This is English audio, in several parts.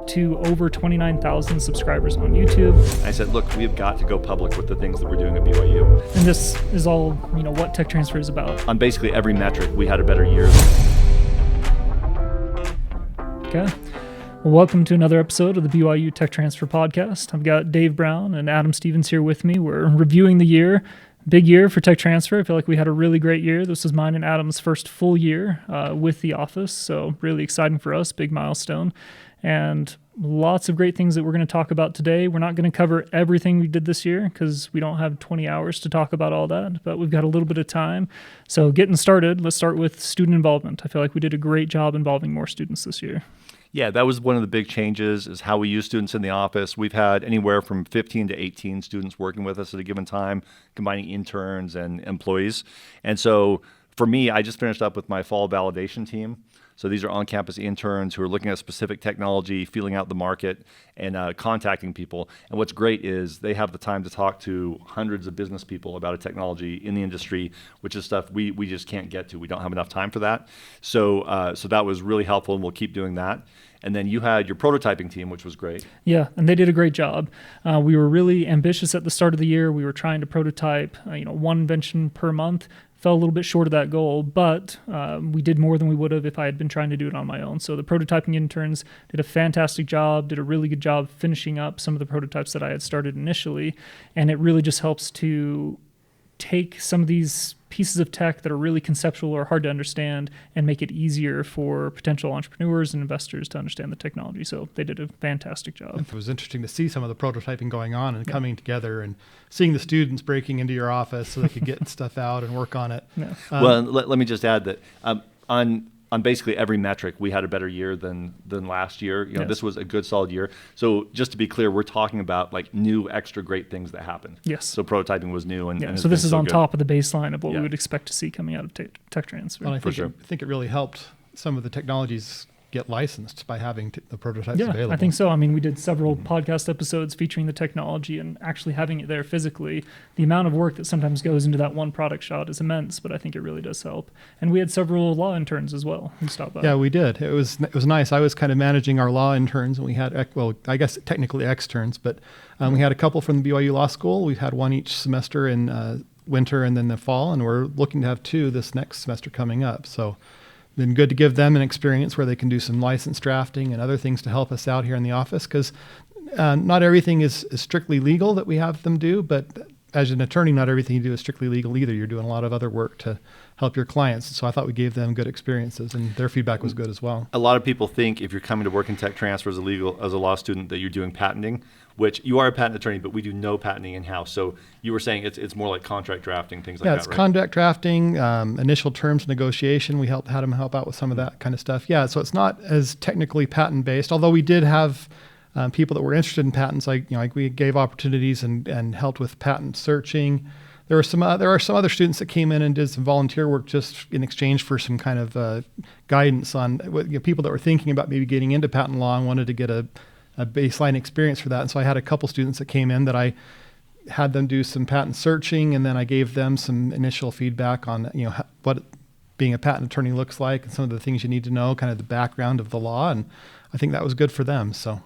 to over 29,000 subscribers on YouTube. I said, look, we have got to go public with the things that we're doing at BYU. And this is all, what Tech Transfer is about. On basically every metric, we had a better year. Okay. Well, welcome to another episode of the BYU Tech Transfer podcast. I've got Dave Brown and Adam Stevens here with me. We're reviewing the year. Big year for Tech Transfer. I feel like we had a really great year. This was mine and Adam's first full year with the office, so really exciting for us, big milestone. And lots of great things that we're going to talk about today. We're not going to cover everything we did this year because we don't have 20 hours to talk about all that, but we've got a little bit of time. So getting started, let's start with student involvement. I feel like we did a great job involving more students this year. Yeah, that was one of the big changes is how we use students in the office. We've had anywhere from 15 to 18 students working with us at a given time, combining interns and employees. And so for me, I just finished up with my fall validation team. So these are on-campus interns who are looking at specific technology, feeling out the market, and contacting people. And what's great is they have the time to talk to hundreds of business people about a technology in the industry, which is stuff we just can't get to. We don't have enough time for that. So that was really helpful, and we'll keep doing that. And then you had your prototyping team, which was great. Yeah, and they did a great job. We were really ambitious at the start of the year. We were trying to prototype, one invention per month. Fell a little bit short of that goal, but we did more than we would have if I had been trying to do it on my own. So the prototyping interns did a fantastic job, did a really good job finishing up some of the prototypes that I had started initially. And it really just helps to take some of these pieces of tech that are really conceptual or hard to understand and make it easier for potential entrepreneurs and investors to understand the technology. So they did a fantastic job. It was interesting to see some of the prototyping going on and coming together and seeing the students breaking into your office so they could get stuff out and work on it. Yeah. Well, let me just add that on basically every metric, we had a better year than last year. This was a good, solid year. So just to be clear, we're talking about like new, extra great things that happened. Yes. So prototyping was new. And so this is on top of the baseline of what we would expect to see coming out of Tech Transfer. Well, I think it really helped some of the technologies get licensed by having the prototypes available. I think so. I mean, we did several podcast episodes featuring the technology and actually having it there physically. The amount of work that sometimes goes into that one product shot is immense, but I think it really does help. And we had several law interns as well who stopped by. Yeah, we did. It was nice. I was kind of managing our law interns, and we had, I guess technically externs, but we had a couple from the BYU Law School. We've had one each semester in winter and then the fall, and we're looking to have two this next semester coming up. So been good to give them an experience where they can do some license drafting and other things to help us out here in the office, because not everything is strictly legal that we have them do, but as an attorney, not everything you do is strictly legal either. You're doing a lot of other work to help your clients. So I thought we gave them good experiences, and their feedback was good as well. A lot of people think if you're coming to work in tech transfer as a law student that you're doing patenting, which you are a patent attorney, but we do no patenting in-house. So you were saying it's more like contract drafting, things like that, right? Yeah, it's contract drafting, initial terms negotiation. We had them help out with some of that kind of stuff. Yeah, so it's not as technically patent-based, although we did have people that were interested in patents. Like we gave opportunities and helped with patent searching. There are some other students that came in and did some volunteer work just in exchange for some kind of guidance on people that were thinking about maybe getting into patent law and wanted to get a baseline experience for that. And so I had a couple students that came in that I had them do some patent searching, and then I gave them some initial feedback on what being a patent attorney looks like and some of the things you need to know, kind of the background of the law, and I think that was good for them. So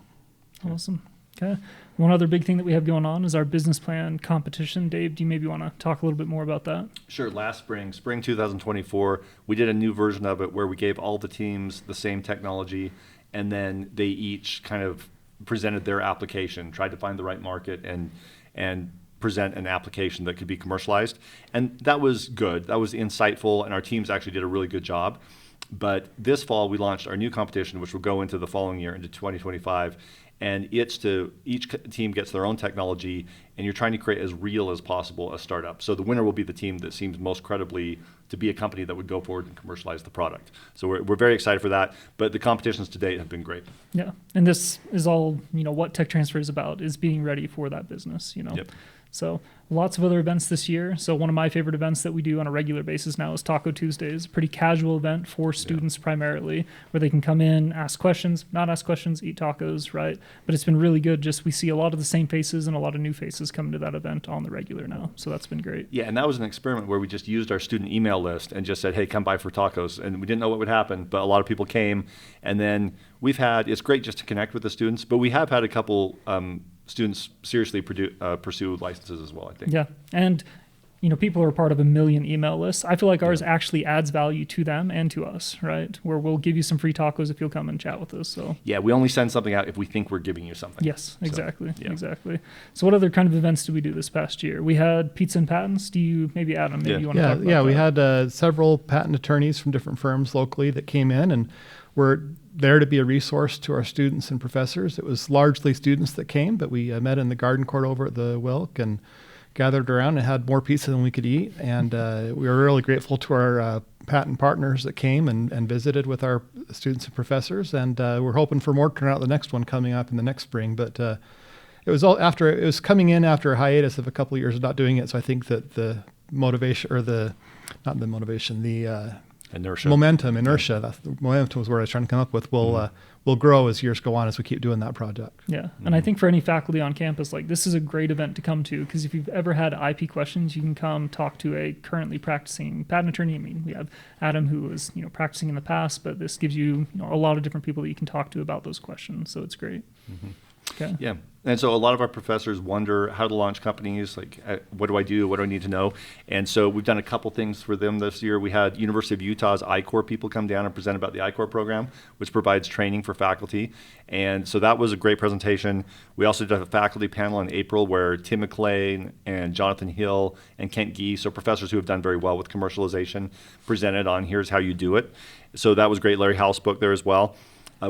awesome. Okay. One other big thing that we have going on is our business plan competition. Dave, do you maybe want to talk a little bit more about that? Sure. Last spring 2024, we did a new version of it where we gave all the teams the same technology, and then they each kind of presented their application, tried to find the right market and present an application that could be commercialized. And that was good. That was insightful, and our teams actually did a really good job. But this fall, we launched our new competition, which will go into the following year, into 2025. And each team gets their own technology, and you're trying to create as real as possible a startup. So the winner will be the team that seems most credibly to be a company that would go forward and commercialize the product. So we're very excited for that, but the competitions to date have been great. Yeah, and this is all, what Tech Transfer is about, is being ready for that business, Yep. So lots of other events this year. So one of my favorite events that we do on a regular basis now is Taco Tuesdays, a pretty casual event for students primarily, where they can come in, ask questions, not ask questions, eat tacos, right? but it's been really good. Just we see a lot of the same faces and a lot of new faces coming to that event on the regular now. So that's been great. Yeah, and that was an experiment where we just used our student email list and just said, hey, come by for tacos. And we didn't know what would happen, but a lot of people came. And then it's great just to connect with the students, but we have had a couple students seriously pursue licenses as well, I think. Yeah, and people are part of a million email lists. I feel like ours actually adds value to them and to us, right? Where we'll give you some free tacos if you'll come and chat with us. So yeah, we only send something out if we think we're giving you something. Yes, exactly, exactly. So what other kind of events did we do this past year? We had Pizza and Patents. Maybe Adam, you want to talk about that? We had several patent attorneys from different firms locally that came in and were there to be a resource to our students and professors. It was largely students that came, but we met in the garden court over at the Wilk and gathered around and had more pizza than we could eat. And we were really grateful to our patent partners that came and visited with our students and professors. And we're hoping for more turnout the next one coming up in the next spring. But it was coming in after a hiatus of a couple of years of not doing it. So I think that the inertia, that's the momentum was where I was trying to come up with, will grow as years go on as we keep doing that project. Yeah, and I think for any faculty on campus, this is a great event to come to, because if you've ever had IP questions, you can come talk to a currently practicing patent attorney. I mean, we have Adam, who was practicing in the past, but this gives you, a lot of different people that you can talk to about those questions. So it's great. Mm-hmm. Okay. Yeah. And so a lot of our professors wonder how to launch companies, what do I do? What do I need to know? And so we've done a couple things for them this year. We had University of Utah's I-Corps people come down and present about the I-Corps program, which provides training for faculty. And so that was a great presentation. We also did a faculty panel in April where Tim McClay and Jonathan Hill and Kent Gee, so professors who have done very well with commercialization, presented on here's how you do it. So that was great. Larry House spoke there as well.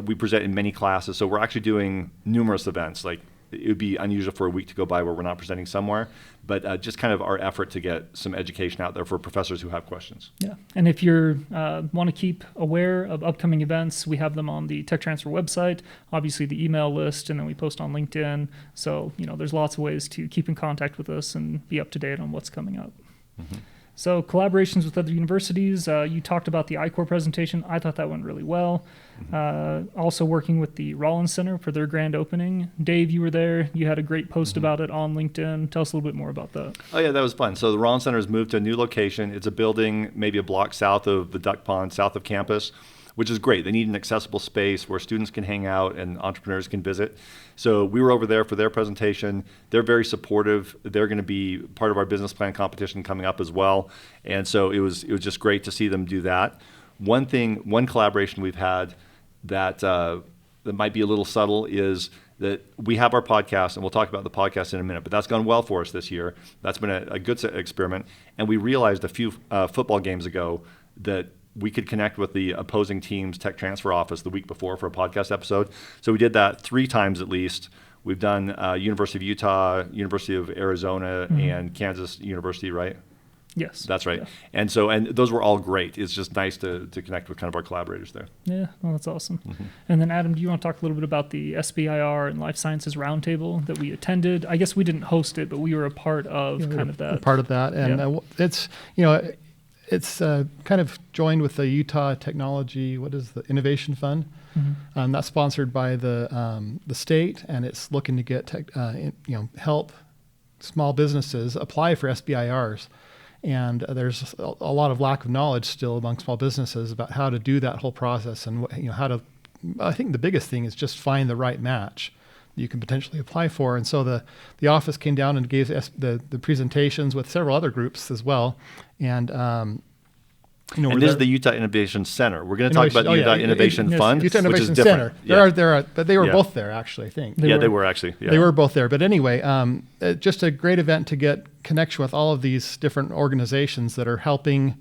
We present in many classes. So we're actually doing numerous events. It would be unusual for a week to go by where we're not presenting somewhere, but just kind of our effort to get some education out there for professors who have questions. Yeah, and if you want to keep aware of upcoming events, we have them on the Tech Transfer website, obviously the email list, and then we post on LinkedIn. So, there's lots of ways to keep in contact with us and be up to date on what's coming up. Mm-hmm. So collaborations with other universities, you talked about the I-Corps presentation. I thought that went really well. Mm-hmm. Also working with the Rollins Center for their grand opening. Dave, you were there. You had a great post about it on LinkedIn. Tell us a little bit more about that. Oh, yeah, that was fun. So the Rollins Center has moved to a new location. It's a building maybe a block south of the Duck Pond, south of campus, which is great. They need an accessible space where students can hang out and entrepreneurs can visit. So we were over there for their presentation. They're very supportive. They're going to be part of our business plan competition coming up as well. And so it was just great to see them do that. One collaboration we've had that might be a little subtle is that we have our podcast, and we'll talk about the podcast in a minute, but that's gone well for us this year. That's been a good experiment. And we realized a few football games ago that we could connect with the opposing team's tech transfer office the week before for a podcast episode. So we did that 3 times at least. We've done University of Utah, University of Arizona, and Kansas University, right? Yes. That's right. Yeah. And those were all great. It's just nice to connect with kind of our collaborators there. Yeah, well, that's awesome. Mm-hmm. And then Adam, do you want to talk a little bit about the SBIR and Life Sciences Roundtable that we attended? I guess we didn't host it, but we were a part of that. Part of that. And it's kind of joined with the Utah Technology, the Innovation Fund. Mm-hmm. That's sponsored by the state, and it's looking to get help small businesses apply for SBIRs. And there's a lot of lack of knowledge still among small businesses about how to do that whole process, and I think the biggest thing is just find the right match you can potentially apply for. And so the office came down and gave the presentations with several other groups as well. And and this is the Utah Innovation Center. We're going to talk about the Utah Innovation Fund, Utah Innovation which is different. Center. But they were both there, actually, I think. They were actually. Yeah. They were both there. But anyway, just a great event to get connection with all of these different organizations that are helping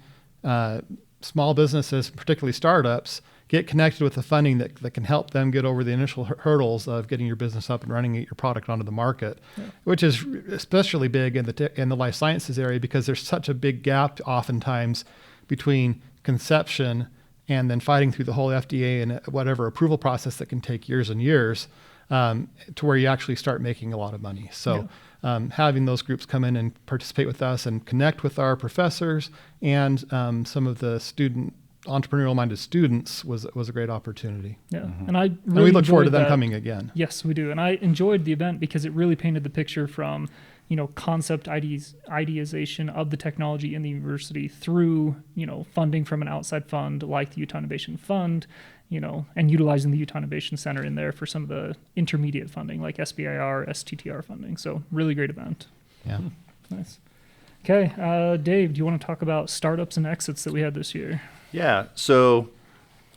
small businesses, particularly startups, get connected with the funding that can help them get over the initial hurdles of getting your business up and running, get your product onto the market, which is especially big in the life sciences area, because there's such a big gap oftentimes between conception and then fighting through the whole FDA and whatever approval process that can take years and years to where you actually start making a lot of money. So having those groups come in and participate with us and connect with our professors and some of the student entrepreneurial-minded students was a great opportunity. Yeah, and I really And we look forward to enjoyed them that. coming again. Yes, we do. And I enjoyed the event because it really painted the picture from, concept ideation of the technology in the university through, funding from an outside fund like the Utah Innovation Fund, and utilizing the Utah Innovation Center in there for some of the intermediate funding like SBIR, STTR funding. So really great event. Yeah. Nice. Okay, Dave, do you want to talk about startups and exits that we had this year? Yeah, so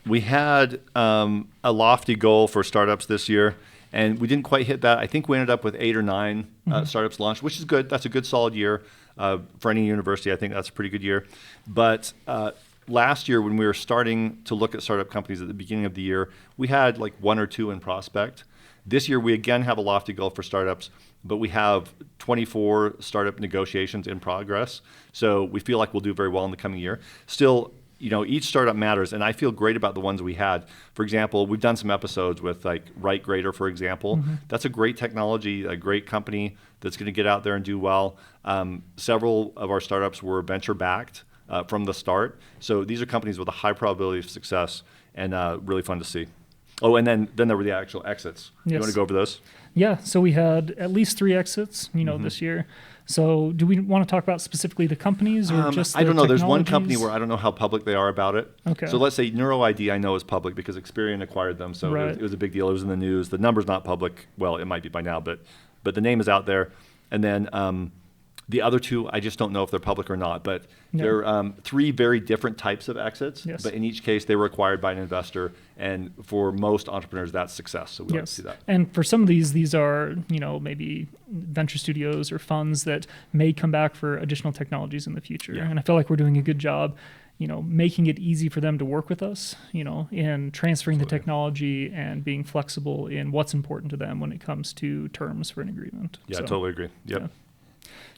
we had a lofty goal for startups this year, and we didn't quite hit that. I think we ended up with 8 or 9 startups launched, which is good. That's a good solid year for any university. I think that's a pretty good year. But last year, when we were starting to look at startup companies at the beginning of the year, we had like 1 or 2 in prospect. This year, we again have a lofty goal for startups, but we have 24 startup negotiations in progress. So we feel like we'll do very well in the coming year. Still, each startup matters, and I feel great about the ones we had. For example, we've done some episodes with like Right Grader, for example. That's a great technology, a great company that's going to get out there and do well. Several of our startups were venture-backed from the start. So these are companies with a high probability of success and really fun to see. Oh, and then there were the actual exits. Yes. You want to go over those? Yeah, so we had at least 3 exits, this year. So do we want to talk about specifically the companies or just the I don't know. There's one technologies? company where I don't know how public they are about it. Okay. So let's say Neuro-ID I know is public because Experian acquired them. So Right. it was a big deal. It was in the news. The number's not public. Well, it might be by now, but the name is out there. And then the other 2, I just don't know if they're public or not. But Yeah. they're 3 very different types of exits. Yes. But in each case, they were acquired by an investor. And for most entrepreneurs, that's success. So we like to see that. And for some of these are, maybe venture studios or funds that may come back for additional technologies in the future. Yeah. And I feel like we're doing a good job, making it easy for them to work with us, in transferring the Absolutely. technology and being flexible in what's important to them when it comes to terms for an agreement. Yeah, So, I totally agree. Yep. yeah.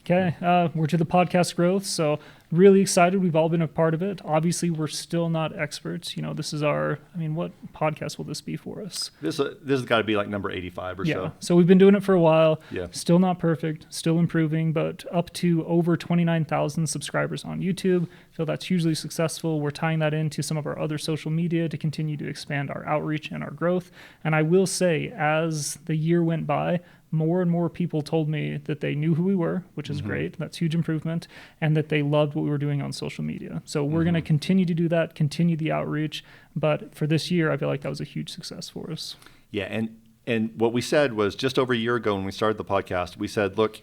Okay, we're to the podcast growth, so really excited. We've all been a part of it. Obviously, we're still not experts. This is what podcast will this be for us? This has got to be like number 85 or Yeah, so. so we've been doing it for a while. Yeah. Still not perfect, still improving, but up to over 29,000 subscribers on YouTube. Feel that's hugely successful. We're tying that into some of our other social media to continue to expand our outreach and our growth. And I will say, as the year went by, more and more people told me that they knew who we were, which is great. That's huge improvement, and that they loved what we were doing on social media. So we're going to continue to do that, continue the outreach. But for this year, I feel like that was a huge success for us. Yeah, and what we said was just over a year ago when we started the podcast, we said, look,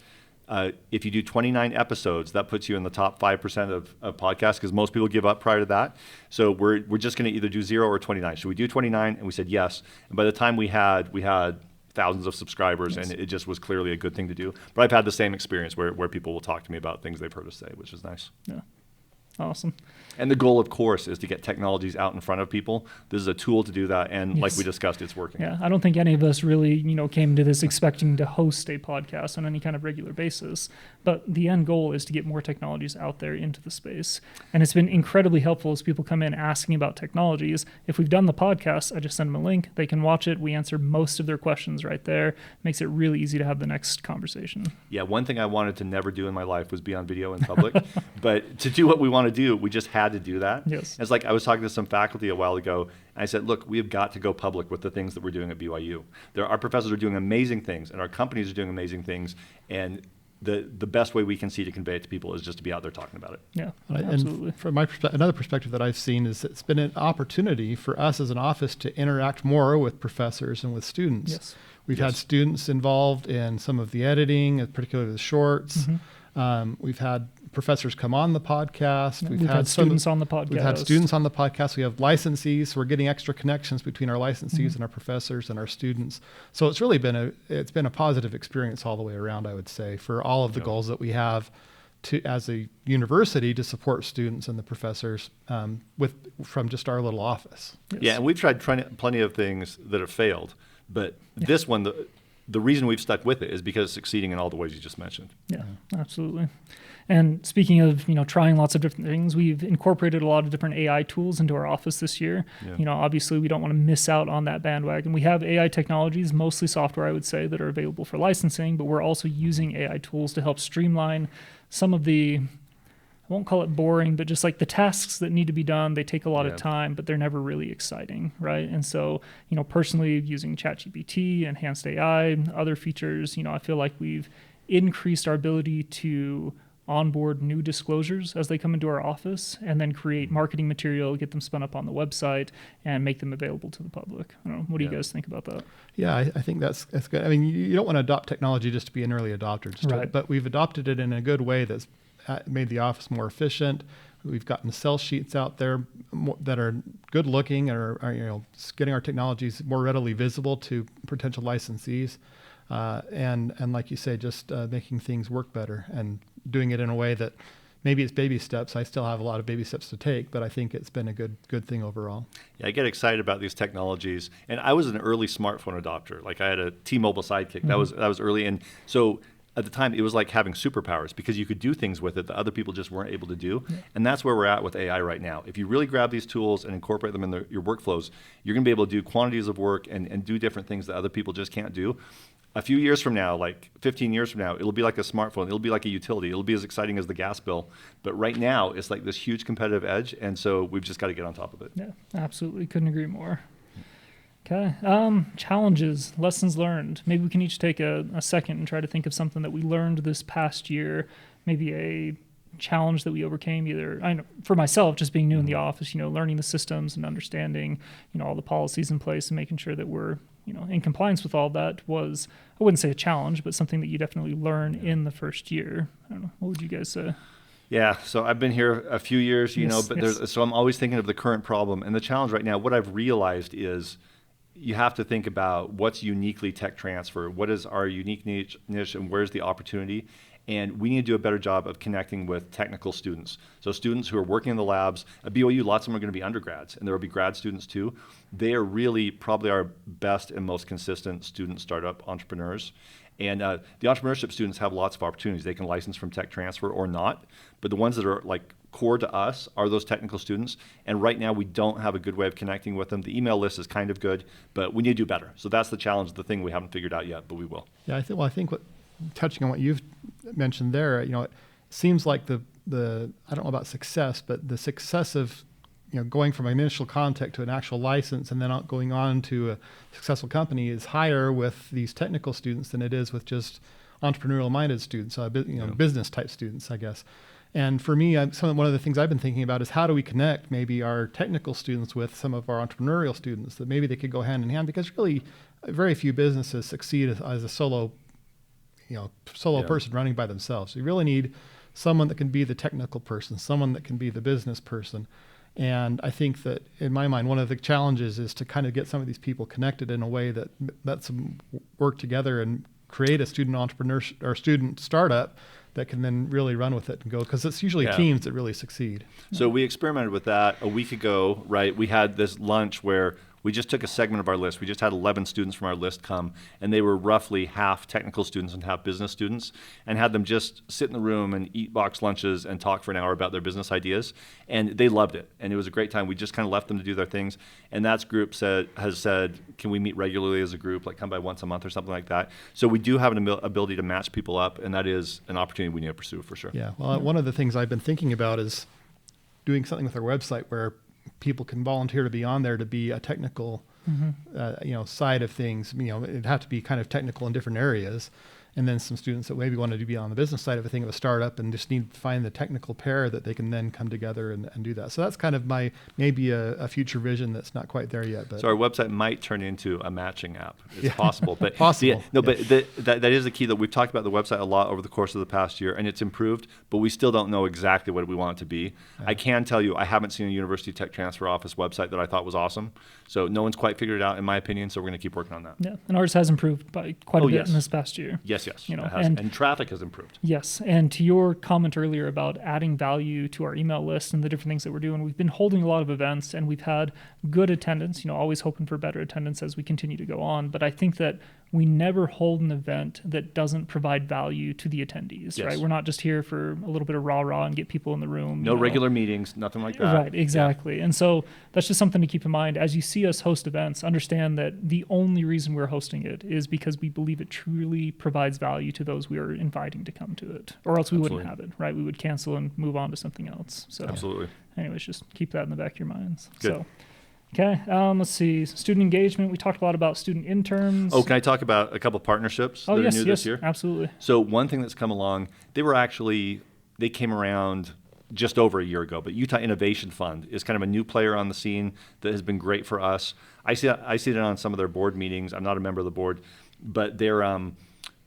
if you do 29 episodes, that puts you in the top 5% of podcasts because most people give up prior to that. So we're just going to either do 0 or 29. Should we do 29? And we said yes. And by the time we had thousands of subscribers, and it just was clearly a good thing to do. But I've had the same experience where people will talk to me about things they've heard us say, which is nice. Yeah, awesome. And the goal, of course, is to get technologies out in front of people. This is a tool to do that, and like Yes. we discussed, it's working. Yeah, I don't think any of us really, came into this expecting to host a podcast on any kind of regular basis. But the end goal is to get more technologies out there into the space. And it's been incredibly helpful as people come in asking about technologies. If we've done the podcast, I just send them a link. They can watch it. We answer most of their questions right there. Makes it really easy to have the next conversation. Yeah, one thing I wanted to never do in my life was be on video in public. But to do what we want to do, we just had to do that. Yes. It's like I was talking to some faculty a while ago, and I said, look, we have got to go public with the things that we're doing at BYU. Our professors are doing amazing things, and our companies are doing amazing things, and the best way we can see to convey it to people is just to be out there talking about it. Yeah, Right, absolutely. and from my another perspective that I've seen is it's been an opportunity for us as an office to interact more with professors and with students. Yes. We've had students involved in some of the editing, particularly the shorts. We've had professors come on the podcast. We've had students on the podcast. We've had students on the podcast. We have licensees. So we're getting extra connections between our licensees and our professors and our students. So it's really been a positive experience all the way around, I would say, for all of the goals that we have as a university to support students and the professors from just our little office. Yes. Yeah, and we've tried plenty of things that have failed, but this one, the reason we've stuck with it is because it's succeeding in all the ways you just mentioned. Yeah, absolutely. And speaking of, trying lots of different things, we've incorporated a lot of different AI tools into our office this year. Yeah. Obviously we don't want to miss out on that bandwagon. We have AI technologies, mostly software, I would say, that are available for licensing, but we're also using AI tools to help streamline some of the won't call it boring, but just like the tasks that need to be done, they take a lot of Yeah. time, but they're never really exciting, right? And so, personally using ChatGPT, enhanced AI, other features, I feel like we've increased our ability to onboard new disclosures as they come into our office, and then create marketing material, get them spun up on the website, and make them available to the public. I don't know. What do you guys think about that? Yeah, I think that's good. I mean, you don't want to adopt technology just to be an early adopter, Right. but we've adopted it in a good way that's made the office more efficient. We've gotten sell sheets out there that are good looking, or getting our technologies more readily visible to potential licensees, and like you say, just making things work better and doing it in a way that maybe it's baby steps. I still have a lot of baby steps to take, but I think it's been a good thing overall. Yeah, I get excited about these technologies, and I was an early smartphone adopter. Like I had a T-Mobile Sidekick. That was early, and so at the time it was like having superpowers because you could do things with it that other people just weren't able to do. Yeah. And that's where we're at with AI right now. If you really grab these tools and incorporate them in your workflows, you're going to be able to do quantities of work and do different things that other people just can't do. A few years from now, like 15 years from now, it'll be like a smartphone. It'll be like a utility. It'll be as exciting as the gas bill. But right now, it's like this huge competitive edge, and so we've just got to get on top of it. Yeah, absolutely. Couldn't agree more. Okay. Challenges, lessons learned. Maybe we can each take a second and try to think of something that we learned this past year, maybe a challenge that we overcame, either I know for myself, just being new in the office, learning the systems and understanding, all the policies in place and making sure that we're, in compliance with all that was, I wouldn't say a challenge, but something that you definitely learn in the first year. I don't know. What would you guys say? Yeah, so I've been here a few years, so I'm always thinking of the current problem. And the challenge right now, what I've realized is you have to think about what's uniquely tech transfer, what is our unique niche, and where's the opportunity. And we need to do a better job of connecting with technical students. So students who are working in the labs, at BYU, lots of them are going to be undergrads, and there will be grad students too. They are really probably our best and most consistent student startup entrepreneurs. And the entrepreneurship students have lots of opportunities. They can license from tech transfer or not, but the ones that are like core to us are those technical students. And right now we don't have a good way of connecting with them. The email list is kind of good, but we need to do better. So that's the challenge, the thing we haven't figured out yet, but we will. Yeah, I think touching on what you've mentioned there, it seems like the I don't know about success, but the success of going from an initial contact to an actual license and then going on to a successful company is higher with these technical students than it is with just entrepreneurial minded students, business type students, I guess. And for me, one of the things I've been thinking about is how do we connect maybe our technical students with some of our entrepreneurial students, that maybe they could go hand in hand, because really very few businesses succeed as a solo person running by themselves. So you really need someone that can be the technical person, someone that can be the business person. And I think that in my mind, one of the challenges is to kind of get some of these people connected in a way that lets them work together and create a student entrepreneur or student startup that can then really run with it and go, because it's usually teams that really succeed. So we experimented with that a week ago, right? We had this lunch where we just took a segment of our list. We just had 11 students from our list come, and they were roughly half technical students and half business students, and had them just sit in the room and eat box lunches and talk for an hour about their business ideas. And they loved it, and it was a great time. We just kind of left them to do their things. And that group has said, can we meet regularly as a group, like come by once a month or something like that? So we do have an ability to match people up, and that is an opportunity we need to pursue for sure. Yeah, well, one of the things I've been thinking about is doing something with our website where people can volunteer to be on there to be a technical, side of things. It'd have to be kind of technical in different areas. And then some students that maybe wanted to be on the business side of a thing of a startup and just need to find the technical pair that they can then come together and do that. So that's kind of maybe a future vision that's not quite there yet. But so our website might turn into a matching app. It's possible. But possible. But that is the key. That we've talked about the website a lot over the course of the past year, and it's improved, but we still don't know exactly what we want it to be. Yeah. I can tell you I haven't seen a University Tech Transfer office website that I thought was awesome. So no one's quite figured it out, in my opinion, so we're going to keep working on that. Yeah, and ours has improved by quite a bit in this past year. Yes. And traffic has improved. Yes, and to your comment earlier about adding value to our email list and the different things that we're doing, we've been holding a lot of events and we've had good attendance, always hoping for better attendance as we continue to go on. But I think that we never hold an event that doesn't provide value to the attendees, Yes. right? We're not just here for a little bit of rah-rah and get people in the room. No regular meetings, nothing like that. Right, exactly. And so that's just something to keep in mind. As you see us host events, understand that the only reason we're hosting it is because we believe it truly provides value to those we are inviting to come to it, or else we wouldn't have it, right? We would cancel and move on to something else. So Absolutely. anyways, just keep that in the back of your minds. Good. So, okay, let's see. Student engagement. We talked a lot about student interns. Oh, can I talk about a couple of partnerships that are new this year? Absolutely. So one thing that's come along, they came around just over a year ago, but Utah Innovation Fund is kind of a new player on the scene that has been great for us. I see it on some of their board meetings. I'm not a member of the board, but they're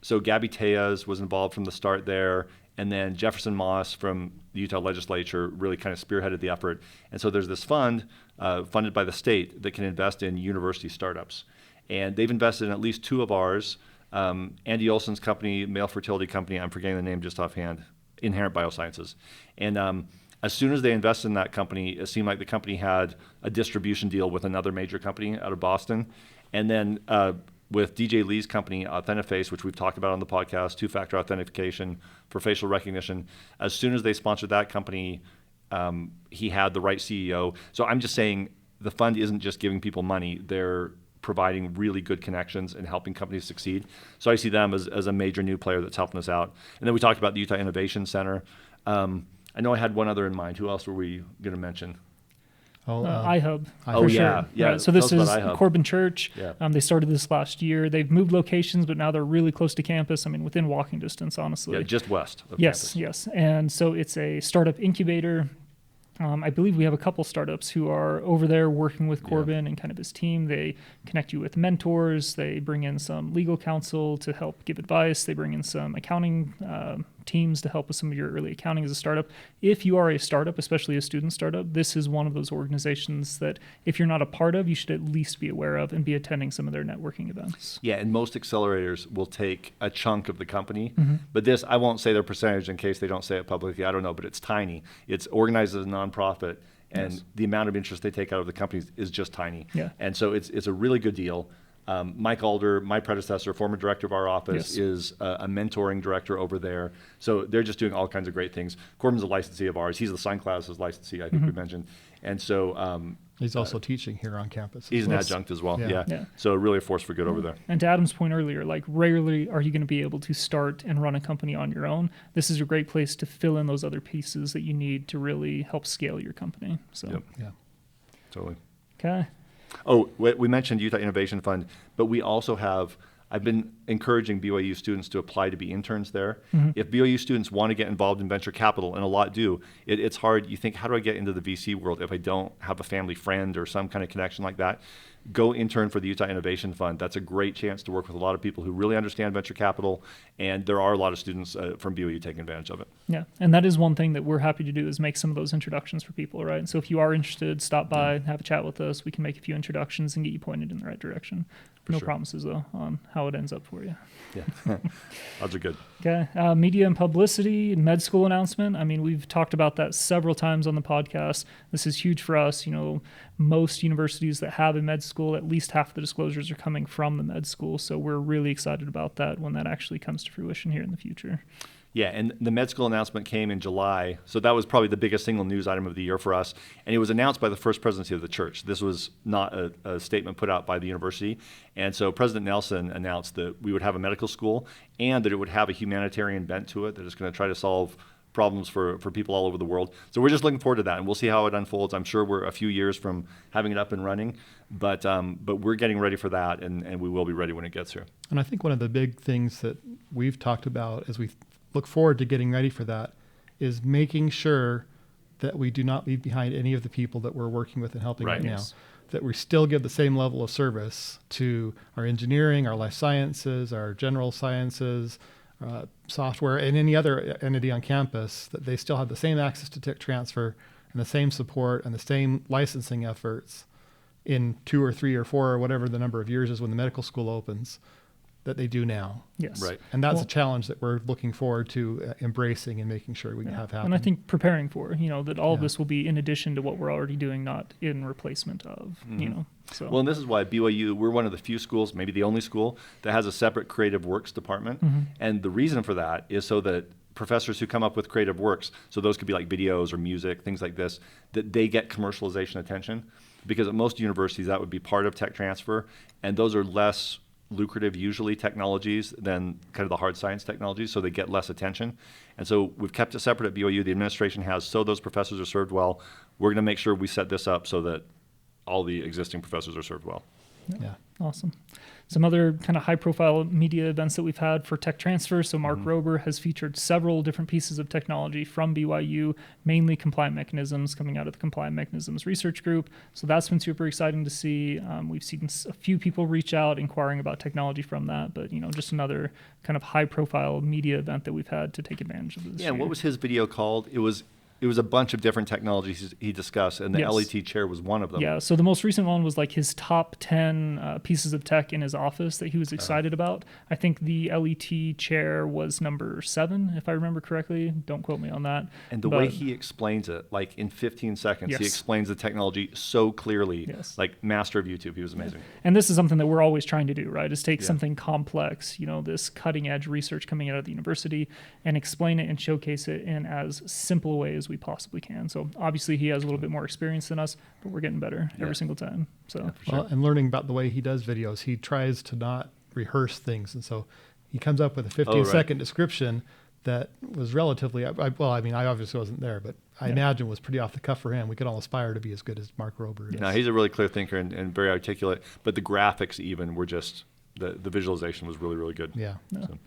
so Gabby Tejas was involved from the start there, and then Jefferson Moss from the Utah legislature really kind of spearheaded the effort. And so there's this fund funded by the state that can invest in university startups. And they've invested in at least two of ours. Andy Olson's company, male fertility company, I'm forgetting the name just offhand, Inherent Biosciences. And as soon as they invested in that company, it seemed like the company had a distribution deal with another major company out of Boston. And then with DJ Lee's company, Authentiface, which we've talked about on the podcast, two-factor authentication for facial recognition, as soon as they sponsored that company, he had the right CEO. So I'm just saying the fund isn't just giving people money. They're providing really good connections and helping companies succeed. So I see them as a major new player that's helping us out. And then we talked about the Utah Innovation Center. I know I had one other in mind. Who else were we going to mention? iHub. Oh, for yeah. sure. Yeah. Right, so this is iHub. Corbin Church. Yeah. They started this last year. They've moved locations, but now they're really close to campus. I mean, within walking distance, honestly. Yeah, just west of Yes, campus. yes. And so it's a startup incubator. I believe we have a couple startups who are over there working with Corbin and kind of his team. They connect you with mentors. They bring in some legal counsel to help give advice. They bring in some accounting teams to help with some of your early accounting as a startup. If you are a startup, especially a student startup, this is one of those organizations that if you're not a part of, you should at least be aware of and be attending some of their networking events. Yeah, and most accelerators will take a chunk of the company. Mm-hmm. But this, I won't say their percentage in case they don't say it publicly. I don't know, but it's tiny. It's organized as a nonprofit, and the amount of interest they take out of the companies is just tiny. Yeah. And so it's a really good deal. Mike Alder, my predecessor, former director of our office, is a mentoring director over there. So they're just doing all kinds of great things. Corbin's a licensee of ours. He's the Sign Classes licensee, I think we mentioned. And so He's also teaching here on campus. he's an adjunct as well. Yeah. Yeah. So really a force for good over there. And to Adam's point earlier, like rarely are you going to be able to start and run a company on your own. This is a great place to fill in those other pieces that you need to really help scale your company. So, Yep. Yeah. Totally. okay. Oh, we mentioned Utah Innovation Fund, but we also have, I've been encouraging BYU students to apply to be interns there. Mm-hmm. If BYU students want to get involved in venture capital, and a lot do, it's hard. You think, how do I get into the VC world if I don't have a family friend or some kind of connection like that? Go intern for the Utah Innovation Fund. That's a great chance to work with a lot of people who really understand venture capital, and there are a lot of students from BYU taking advantage of it. Yeah, and that is one thing that we're happy to do is make some of those introductions for people, right? And so if you are interested, stop by, have a chat with us. We can make a few introductions and get you pointed in the right direction. No sure. promises, though, on how it ends up for you. Yeah, odds are good. Okay, media and publicity and med school announcement. I mean, we've talked about that several times on the podcast. This is huge for us. You know, most universities that have a med school, at least half of the disclosures are coming from the med school. So we're really excited about that when that actually comes to fruition here in the future. Yeah, and the med school announcement came in July, so that was probably the biggest single news item of the year for us. And it was announced by the First Presidency of the Church. This was not a statement put out by the university. And so President Nelson announced that we would have a medical school and that it would have a humanitarian bent to it that is going to try to solve problems for people all over the world. So we're just looking forward to that, and we'll see how it unfolds. I'm sure we're a few years from having it up and running, but we're getting ready for that, and we will be ready when it gets here. And I think one of the big things that we've talked about as we look forward to getting ready for that is making sure that we do not leave behind any of the people that we're working with and helping right now. That we still give the same level of service to our engineering, our life sciences, our general sciences, software, and any other entity on campus, that they still have the same access to tech transfer and the same support and the same licensing efforts in 2 or 3 or 4 or whatever the number of years is when the medical school opens. that they do now. Yes. Right. And that's a challenge that we're looking forward to embracing and making sure we can have happen. And I think preparing for, that all of Yeah. this will be in addition to what we're already doing, not in replacement of, so. Well, and this is why BYU, we're one of the few schools, maybe the only school, that has a separate creative works department. And the reason for that is so that professors who come up with creative works, so those could be like videos or music, things like this, that they get commercialization attention. Because at most universities, that would be part of tech transfer. And those are less lucrative, usually, technologies than kind of the hard science technologies, so they get less attention. And so we've kept it separate at BYU. The administration has, so those professors are served well. We're going to make sure we set this up so that all the existing professors are served well. Yeah. Awesome. Some other kind of high-profile media events that we've had for tech transfer. So Mark Rober has featured several different pieces of technology from BYU, mainly compliant mechanisms coming out of the Compliant Mechanisms Research Group. So that's been super exciting to see. We've seen a few people reach out inquiring about technology from that, but just another kind of high-profile media event that we've had to take advantage of this Yeah, and year. what was his video called? It was a bunch of different technologies he discussed, and the Yes. LET chair was one of them. Yeah, so the most recent one was like his top 10 pieces of tech in his office that he was excited about. I think the LET chair was number 7, if I remember correctly. Don't quote me on that. And the way he explains it, like in 15 seconds, he Yes. explains the technology so clearly, Yes. like master of YouTube. He was amazing. And this is something that we're always trying to do, right? Is take Yeah. something complex, this cutting edge research coming out of the university, and explain it and showcase it in as simple a way as we possibly can. So obviously he has a little bit more experience than us, but we're getting better Yeah. every single time. So Well, and learning about the way he does videos, he tries to not rehearse things. And so he comes up with a 15-second description that was relatively, I obviously wasn't there, but I imagine was pretty off the cuff for him. We could all aspire to be as good as Mark Rober is. No, he's a really clear thinker and very articulate, but the graphics even were just, the visualization was really, really good. Yeah. So.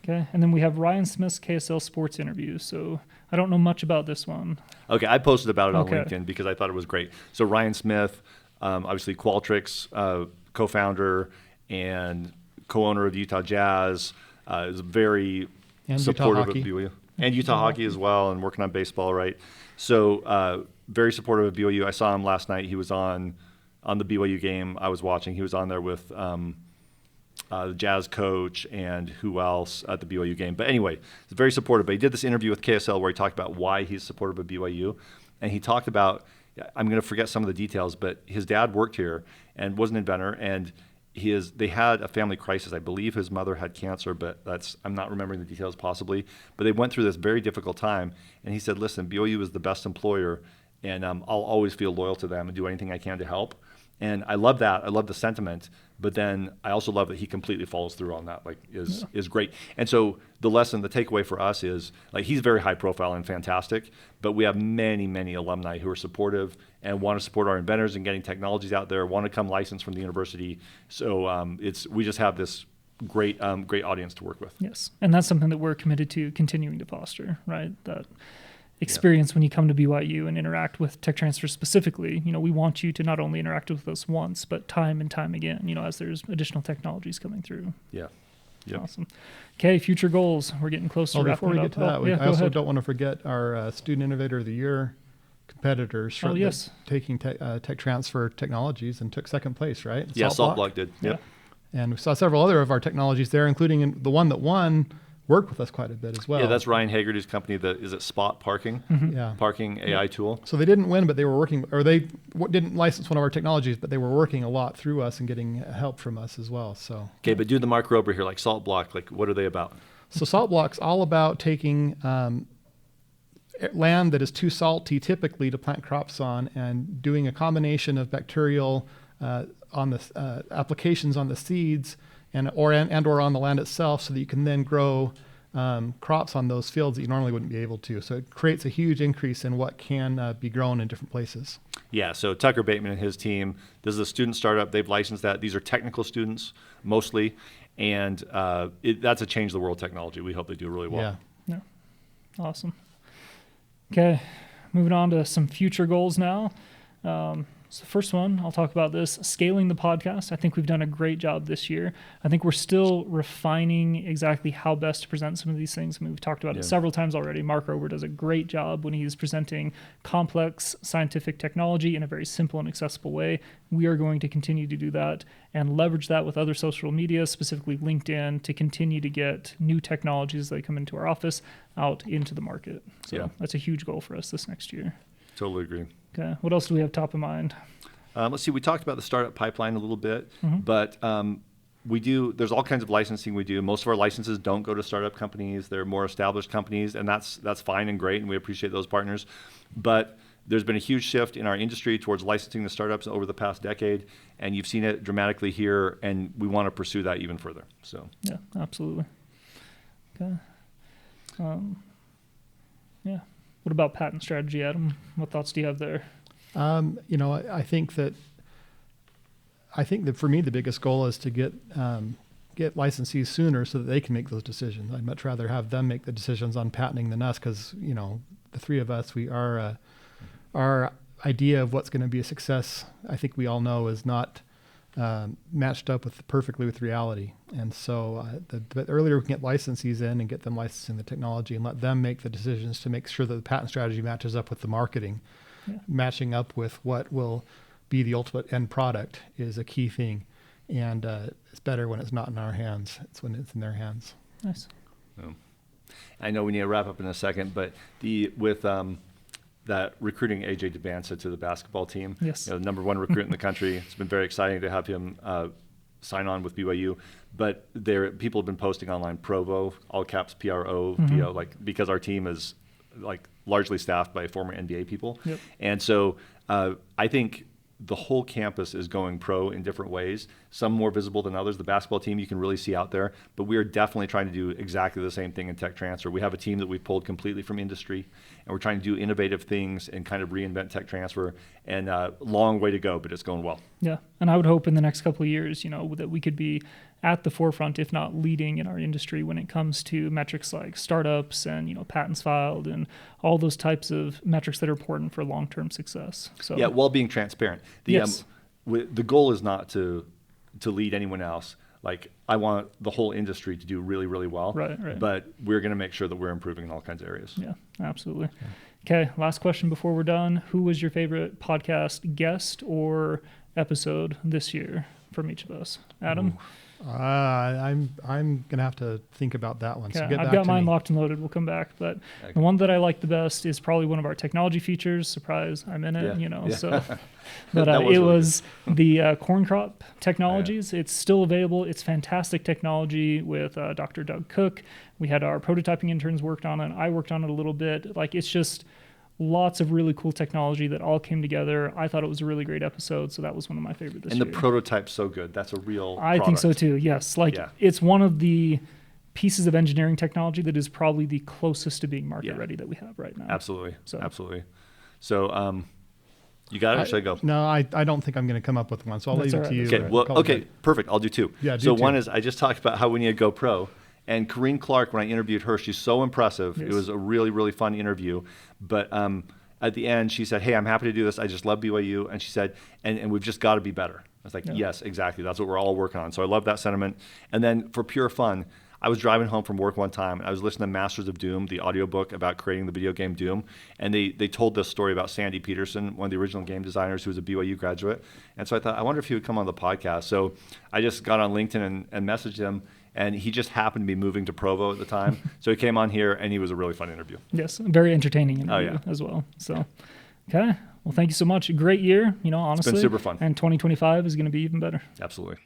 Okay, and then we have Ryan Smith's KSL Sports interview. So I don't know much about this one. Okay, I posted about it on Okay. LinkedIn because I thought it was great. So Ryan Smith, obviously Qualtrics co-founder and co-owner of Utah Jazz, is very And supportive Utah of hockey. BYU. And Utah hockey as well, and working on baseball, right? So very supportive of BYU. I saw him last night. He was on the BYU game I was watching. He was on there with the Jazz coach and who else at the BYU game. But anyway, he's very supportive. But he did this interview with KSL where he talked about why he's supportive of BYU. And he talked about, I'm going to forget some of the details, but his dad worked here and was an inventor. And they had a family crisis. I believe his mother had cancer, but I'm not remembering the details possibly. But they went through this very difficult time. And he said, listen, BYU is the best employer, and I'll always feel loyal to them and do anything I can to help. And I love that. I love the sentiment. But then I also love that he completely follows through on that, is great. And so the takeaway for us is, he's very high profile and fantastic, but we have many, many alumni who are supportive and want to support our inventors and getting technologies out there, want to come licensed from the university. So we just have this great audience to work with. Yes, and that's something that we're committed to continuing to foster, right? That experience when you come to BYU and interact with tech transfer specifically. We want you to not only interact with us once, but time and time again, as there's additional technologies coming through. Yeah. Yep. Awesome. Okay, future goals. We're getting close to wrapping Before we it get up. to that, Yeah, I go also ahead. don't want to forget our Student Innovator of the Year competitors Oh, yes. taking tech transfer technologies and took second place, right? Yeah, Salt Saltblock did. Yep. And we saw several other of our technologies there, including the one that won worked with us quite a bit as well. Yeah, that's Ryan Hagerty's company. Is it Spot Parking? Yeah. Parking AI tool. So they didn't win, but they were working, or they didn't license one of our technologies, but they were working a lot through us and getting help from us as well. So Okay, but do the Mark Rober here, like Saltblock, what are they about? So Saltblock's all about taking land that is too salty typically to plant crops on and doing a combination of bacterial on the applications on the seeds and or on the land itself, so that you can then grow crops on those fields that you normally wouldn't be able to. So it creates a huge increase in what can be grown in different places. Yeah, so Tucker Bateman and his team, this is a student startup. They've licensed that. These are technical students mostly, and that's a change the world technology. We hope they do really well. Yeah. Awesome. Okay, moving on to some future goals now. So first one, I'll talk about this, scaling the podcast. I think we've done a great job this year. I think we're still refining exactly how best to present some of these things. I mean, we've talked about it several times already. Mark Rober does a great job when he's presenting complex scientific technology in a very simple and accessible way. We are going to continue to do that and leverage that with other social media, specifically LinkedIn, to continue to get new technologies that come into our office out into the market. So that's a huge goal for us this next year. Totally agree. Okay. What else do we have top of mind? Let's see. We talked about the startup pipeline a little bit, but there's all kinds of licensing we do. Most of our licenses don't go to startup companies. They're more established companies, and that's fine and great, and we appreciate those partners. But there's been a huge shift in our industry towards licensing the startups over the past decade, and you've seen it dramatically here, and we want to pursue that even further. So yeah, absolutely. Okay. Yeah. What about patent strategy, Adam? What thoughts do you have there? I think that for me the biggest goal is to get licensees sooner so that they can make those decisions. I'd much rather have them make the decisions on patenting than us, because the three of us, our idea of what's going to be a success, I think we all know, is not matched up perfectly with reality. And so the earlier we can get licensees in and get them licensing the technology and let them make the decisions to make sure that the patent strategy matches up with the marketing, matching up with what will be the ultimate end product is a key thing. And it's better when it's not in our hands. It's when it's in their hands. Nice. I know we need to wrap up in a second, but that recruiting AJ DeBansa to the basketball team, the number one recruit in the country. It's been very exciting to have him sign on with BYU. But people have been posting online Provo, all caps PRO, because our team is largely staffed by former NBA people. Yep. And so I think the whole campus is going pro in different ways, some more visible than others. The basketball team you can really see out there, but we are definitely trying to do exactly the same thing in tech transfer. We have a team that we've pulled completely from industry, and we're trying to do innovative things and kind of reinvent tech transfer, and long way to go, but it's going well. Yeah, and I would hope in the next couple of years, that we could be at the forefront, if not leading in our industry when it comes to metrics like startups and, patents filed and all those types of metrics that are important for long-term success. So yeah, while being transparent. The goal is not to lead anyone else. I want the whole industry to do really, really well. Right. But we're going to make sure that we're improving in all kinds of areas. Yeah, absolutely. Okay, last question before we're done. Who was your favorite podcast guest or episode this year from each of us? Adam? Ooh. I'm gonna have to think about that one. Okay. So I've got mine locked and loaded. We'll come back, but the one that I like the best is probably one of our technology features. Surprise, I'm in it. So, but it was the corn crop technologies. It's still available. It's fantastic technology with Dr. Doug Cook. We had our prototyping interns worked on it. I worked on it a little bit. It's just lots of really cool technology that all came together. I thought it was a really great episode, so that was one of my favorite this year. And the prototype's so good. That's a real I think so too, yes. It's one of the pieces of engineering technology that is probably the closest to being market ready that we have right now. Absolutely. So, you got it, or should I go? No, I don't think I'm going to come up with one, so I'll leave it to you. Okay, perfect. I'll do two. Yeah, one is I just talked about how we need to go pro. And Corinne Clark, when I interviewed her, she's so impressive. Yes. It was a really, really fun interview. But at the end, she said, hey, I'm happy to do this. I just love BYU. And she said, and we've just got to be better. I was like, yes, exactly. That's what we're all working on. So I love that sentiment. And then for pure fun, I was driving home from work one time, and I was listening to Masters of Doom, the audiobook about creating the video game Doom. And they told this story about Sandy Peterson, one of the original game designers who was a BYU graduate. And so I thought, I wonder if he would come on the podcast. So I just got on LinkedIn and messaged him. And he just happened to be moving to Provo at the time. So he came on here, and he was a really fun interview. Yes, very entertaining interview as well. So, okay. Well, thank you so much. Great year, honestly. It's been super fun. And 2025 is going to be even better. Absolutely.